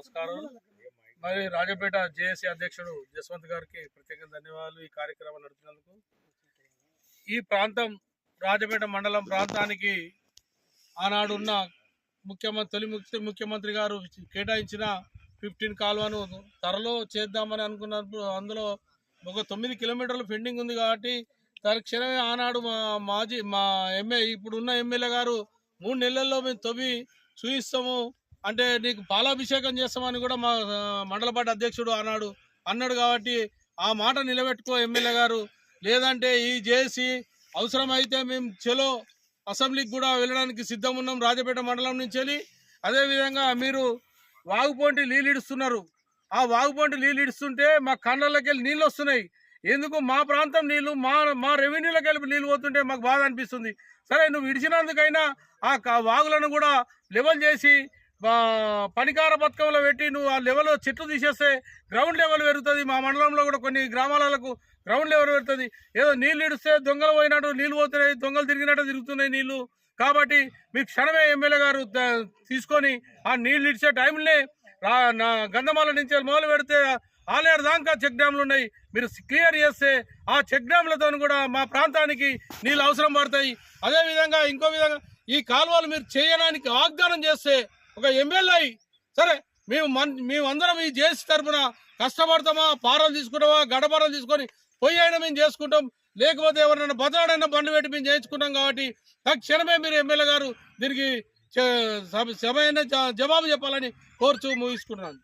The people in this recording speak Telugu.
నమస్కారం. మరి రాజపేట జేఏసీ అధ్యక్షుడు జస్వంత్ గారికి ప్రత్యేక ధన్యవాదాలు ఈ కార్యక్రమం నడుపుతున్నందుకు. ఈ ప్రాంతం రాజపేట మండలం ప్రాంతానికి ఆనాడున్న తొలి ముఖ్యమంత్రి గారు కేటాయించిన 15 కాలువను త్వరలో చేద్దామని అనుకున్నప్పుడు అందులో ఒక 9 కిలోమీటర్లు పెండింగ్ ఉంది. కాబట్టి తక్షణమే ఆనాడు మా ఇప్పుడున్న ఎమ్మెల్యే గారు 3 నెలల్లో మేము తవ్వి చూయిస్తాము అంటే నీకు పాలాభిషేకం చేస్తామని కూడా మా మండల పార్టీ అధ్యక్షుడు ఆనాడు అన్నాడు. కాబట్టి ఆ మాట నిలబెట్టుకో ఎమ్మెల్యే గారు. లేదంటే ఈ జేఏసీ అవసరమైతే మేము చెలో అసెంబ్లీకి కూడా వెళ్ళడానికి సిద్ధం ఉన్నాం రాజపేట మండలం నుంచి వెళ్ళి. అదేవిధంగా మీరు వాగుపోంటి నీళ్ళు ఇడుస్తున్నారు. ఆ వాగుపోంటి నీళ్ళు ఇడుస్తుంటే మా కళ్ళకి వెళ్ళి నీళ్ళు వస్తున్నాయి. ఎందుకు మా ప్రాంతం నీళ్ళు మా రెవెన్యూలోకి వెళ్ళి నీళ్ళు పోతుంటే మాకు బాధ అనిపిస్తుంది. సరే నువ్వు ఇడిచినందుకైనా ఆ వాగులను కూడా లెవెల్ చేసి పనికార పథకంలో పెట్టి నువ్వు ఆ లెవెల్ చెట్లు తీసేస్తే గ్రౌండ్ లెవెల్ పెరుగుతుంది. మా మండలంలో కూడా కొన్ని గ్రామాలకు గ్రౌండ్ లెవెల్ పెరుగుతుంది. ఏదో నీళ్ళు ఇడిస్తే దొంగలు పోయినట్టు నీళ్ళు పోతున్నాయి, దొంగలు తిరిగినట్టు తిరుగుతున్నాయి నీళ్ళు. కాబట్టి మీకు క్షణమే ఎమ్మెల్యే గారు తీసుకొని ఆ నీళ్ళు ఇడిచే టైంలో గంధమాల నుంచి మొదలు పెడితే ఆలేరు దాకా చెక్ డ్యామ్లు ఉన్నాయి. మీరు క్లియర్ చేస్తే ఆ చెక్ డ్యామ్లతో కూడా మా ప్రాంతానికి నీళ్ళు అవసరం పడతాయి. అదేవిధంగా ఇంకో విధంగా ఈ కాలువలు మీరు చేయడానికి వాగ్దానం చేస్తే ఒక ఎమ్మెల్యే సరే మేమందరం ఈ జేఏసీ తరఫున కష్టపడతామా, పారలు తీసుకుంటామా, గడపారలు తీసుకొని పోయి అయినా మేము చేసుకుంటాం. లేకపోతే ఎవరైనా బతలాడైనా బండి పెట్టి మేము చేయించుకుంటాం. కాబట్టి తక్షణమే మీరు ఎమ్మెల్యే గారు దీనికి సభ జవాబు చెప్పాలని కోరుచూ ముగిస్తున్నాను.